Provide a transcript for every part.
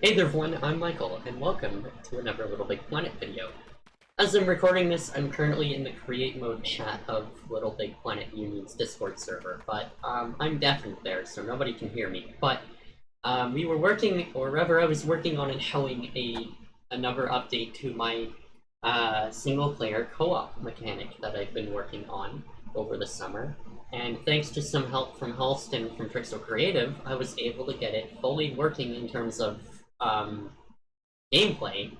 Hey there everyone, I'm Michael, and welcome to another Little Big Planet video. As I'm recording this, I'm currently in the create mode chat of Little Big Planet Union's Discord server, but I'm deafened there, so nobody can hear me. But we were working, or rather I was working on and showing another update to my single-player co-op mechanic that I've been working on over the summer. And thanks to some help from Halston from Trixel Creative, I was able to get it fully working in terms of gameplay,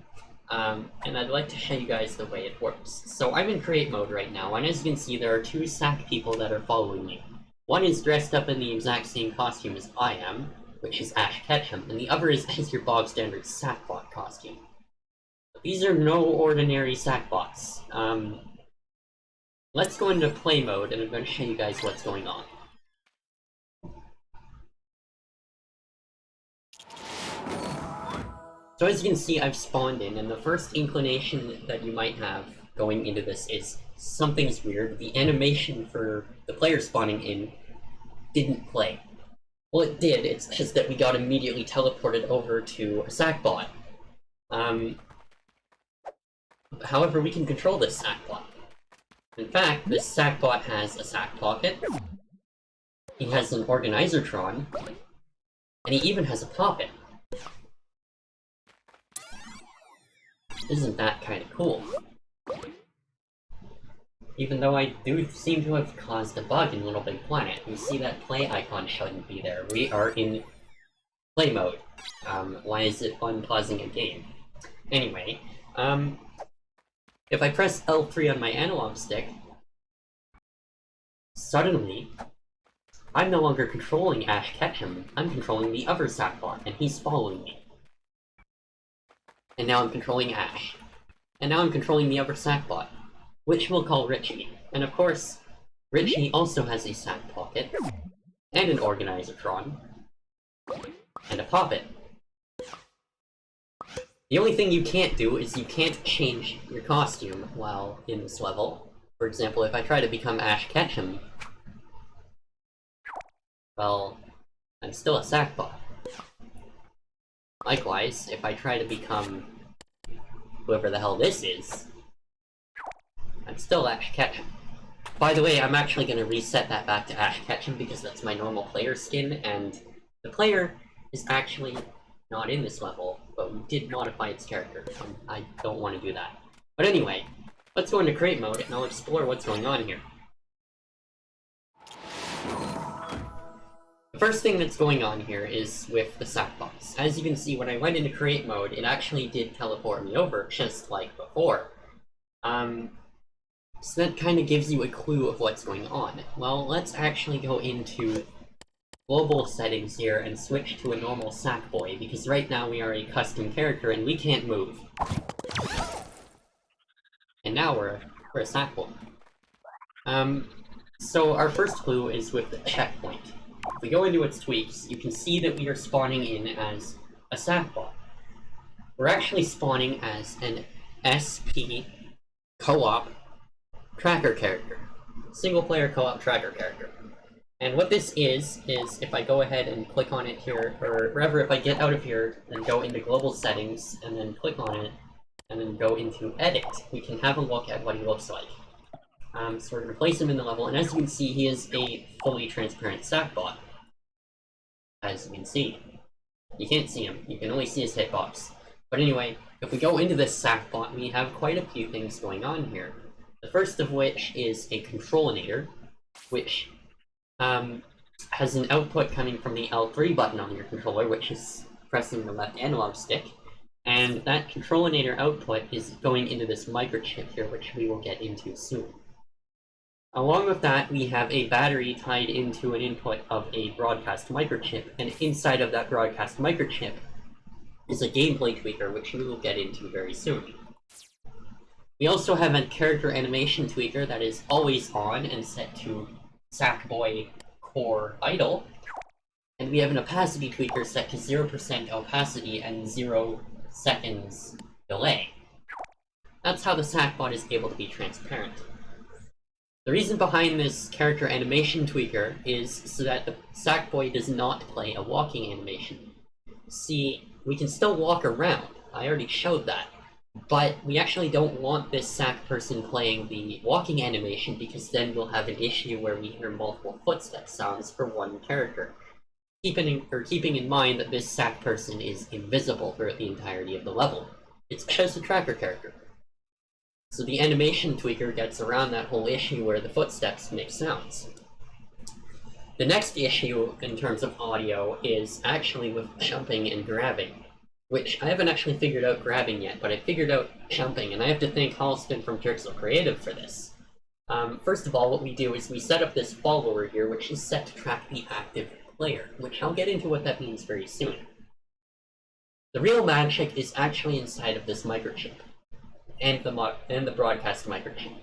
and I'd like to show you guys the way it works. So I'm in create mode right now, and as you can see, there are two Sack people that are following me. One is dressed up in the exact same costume as I am, which is Ash Ketchum, and the other is your bog standard Sackbot costume. But these are no ordinary Sackbots. Let's go into play mode, and I'm going to show you guys what's going on. So as you can see, I've spawned in, and the first inclination that you might have going into this is something's weird. The animation for the player spawning in didn't play. Well, it did, it's just that we got immediately teleported over to a Sackbot. However, we can control this Sackbot. In fact, this Sackbot has a Sack Pocket, he has an Organizertron, and he even has a Poppet. Isn't that kinda cool? Even though I do seem to have caused a bug in Little Big Planet. You see that play icon shouldn't be there. We are in play mode. Why is it unpausing a game? Anyway, if I press L3 on my analog stick, suddenly, I'm no longer controlling Ash Ketchum, I'm controlling the other Sackbot, and he's following me. And now I'm controlling Ash. And now I'm controlling the other Sackbot, which we'll call Richie. And of course, Richie also has a Sack Pocket, and an Organizertron, and a Poppet. The only thing you can't do is you can't change your costume while in this level. For example, if I try to become Ash Ketchum, well, I'm still a Sackbot. Likewise, if I try to become whoever the hell this is, I'm still Ash Ketchum. By the way, I'm actually going to reset that back to Ash Ketchum because that's my normal player skin, and the player is actually not in this level, but we did modify its character, and I don't want to do that. But anyway, let's go into create mode and I'll explore what's going on here. The first thing that's going on here is with the Sackbots. As you can see, when I went into create mode, it actually did teleport me over, just like before. So that kind of gives you a clue of what's going on. Well, let's actually go into global settings here and switch to a normal Sackboy, because right now we are a custom character and we can't move. And now we're a Sackboy. So our first clue is with the checkpoint. If we go into its tweaks, you can see that we are spawning in as a Sackbot. We're actually spawning as an SP co-op tracker character. Single-player co-op tracker character. And what this is if I go ahead and click on it here, or rather if I get out of here and go into global settings, and then click on it, and then go into edit, we can have a look at what he looks like. So we're going to place him in the level, and as you can see, he is a fully transparent Sackbot. As you can see. You can't see him, you can only see his hitbox. But anyway, if we go into this Sackbot, we have quite a few things going on here. The first of which is a Controlinator, which has an output coming from the L3 button on your controller, which is pressing the left analog stick. And that Controlinator output is going into this microchip here, which we will get into soon. Along with that, we have a battery tied into an input of a broadcast microchip, and inside of that broadcast microchip is a gameplay tweaker, which we will get into very soon. We also have a character animation tweaker that is always on and set to Sackboy Core Idle, and we have an opacity tweaker set to 0% opacity and 0 seconds delay. That's how the Sackbot is able to be transparent. The reason behind this character animation tweaker is so that the Sackboy does not play a walking animation. See, we can still walk around. I already showed that. But we actually don't want this Sackperson playing the walking animation, because then we'll have an issue where we hear multiple footstep sounds for one character. Keeping in mind that this Sackperson is invisible throughout the entirety of the level. It's just a tracker character. So the animation tweaker gets around that whole issue where the footsteps make sounds. The next issue in terms of audio is actually with jumping and grabbing, which I haven't actually figured out grabbing yet, but I figured out jumping, and I have to thank Halston from Trixel Creative for this. First of all, what we do is we set up this follower here, which is set to track the active player, which I'll get into what that means very soon. The real magic is actually inside of this microchip, and the broadcast microchip.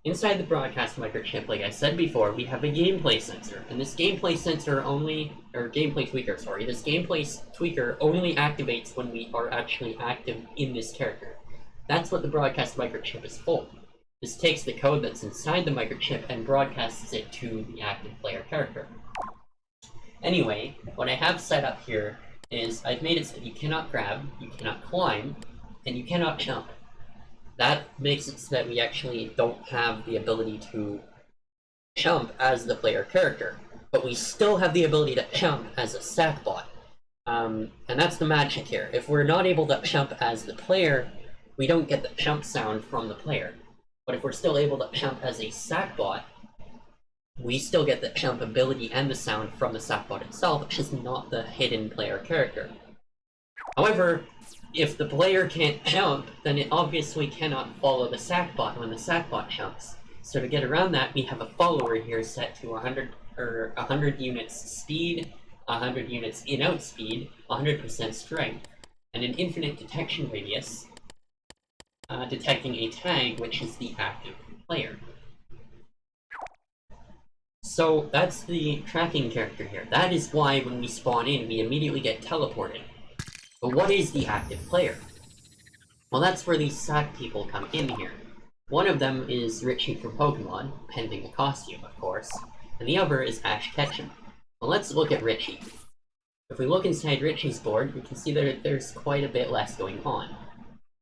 Inside the broadcast microchip, like I said before, we have a gameplay sensor, and this gameplay sensor gameplay tweaker, sorry, this gameplay tweaker only activates when we are actually active in this character. That's what the broadcast microchip is for. This takes the code that's inside the microchip and broadcasts it to the active player character. Anyway, what I have set up here is I've made it so that you cannot grab, you cannot climb, and you cannot jump. That makes it so that we actually don't have the ability to jump as the player character, but we still have the ability to jump as a Sackbot. And that's the magic here. If we're not able to jump as the player, we don't get the jump sound from the player. But if we're still able to jump as a Sackbot, we still get the jump ability and the sound from the Sackbot itself, which is not the hidden player character. However, if the player can't jump, then it obviously cannot follow the Sackbot when the Sackbot jumps. So to get around that, we have a follower here set to 100 units speed, 100 units in-out speed, 100% strength, and an infinite detection radius, detecting a tag, which is the active player. So that's the tracking character here. That is why when we spawn in, we immediately get teleported. But what is the active player? Well, that's where these Sack people come in here. One of them is Richie from Pokemon, pending a costume, of course, and the other is Ash Ketchum. Well, let's look at Richie. If we look inside Richie's board, we can see that there's quite a bit less going on.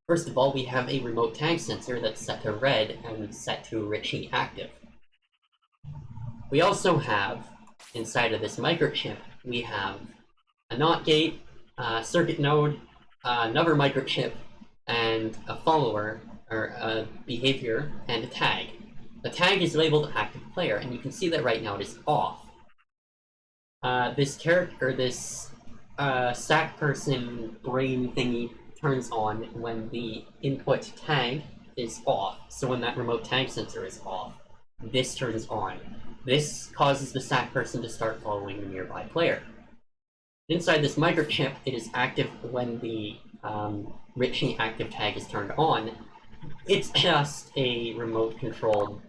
First of all, we have a remote tag sensor that's set to red and set to Richie active. We also have, inside of this microchip, we have a NOT gate, circuit node, another microchip, and a follower, or a behavior, and a tag. The tag is labeled active player, and you can see that right now it is off. This Sackperson brain thingy turns on when the input tag is off. So when that remote tag sensor is off, this turns on. This causes the Sackperson to start following the nearby player. Inside this microchip, it is active when the Richie active tag is turned on. It's just a remote controlled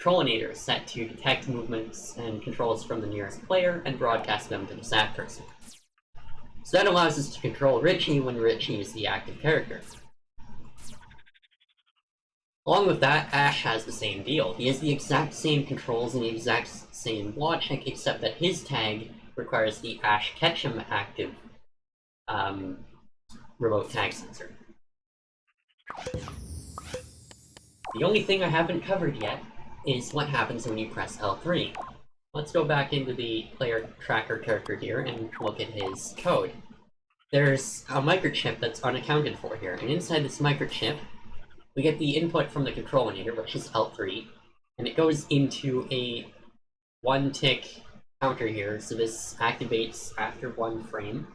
controlinator set to detect movements and controls from the nearest player and broadcast them to the Sackperson. So that allows us to control Richie when Richie is the active character. Along with that, Ash has the same deal. He has the exact same controls and the exact same logic, except that his tag requires the Ash Ketchum active remote tag sensor. The only thing I haven't covered yet is what happens when you press L3. Let's go back into the player tracker character here and look at his code. There's a microchip that's unaccounted for here, and inside this microchip, we get the input from the controlinator, which is L3, and it goes into a one-tick counter here, so this activates after one frame,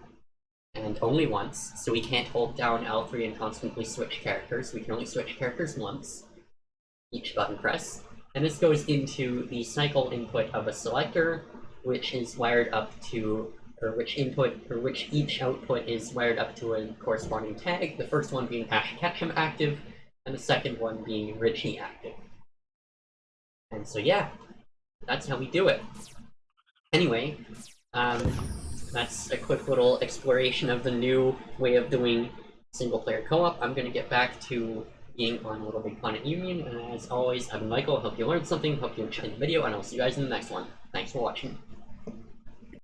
and only once, so we can't hold down L3 and constantly switch characters. We can only switch characters once, each button press. And this goes into the cycle input of a selector, which is wired up to, or which each output is wired up to a corresponding tag, the first one being Ash Ketchum active, and the second one being Richie active. And so yeah, that's how we do it. Anyway, that's a quick little exploration of the new way of doing single-player co-op. I'm going to get back to being on Little Big Planet Union, and as always, I'm Michael. I hope you learned something, hope you enjoyed the video, and I'll see you guys in the next one. Thanks for watching.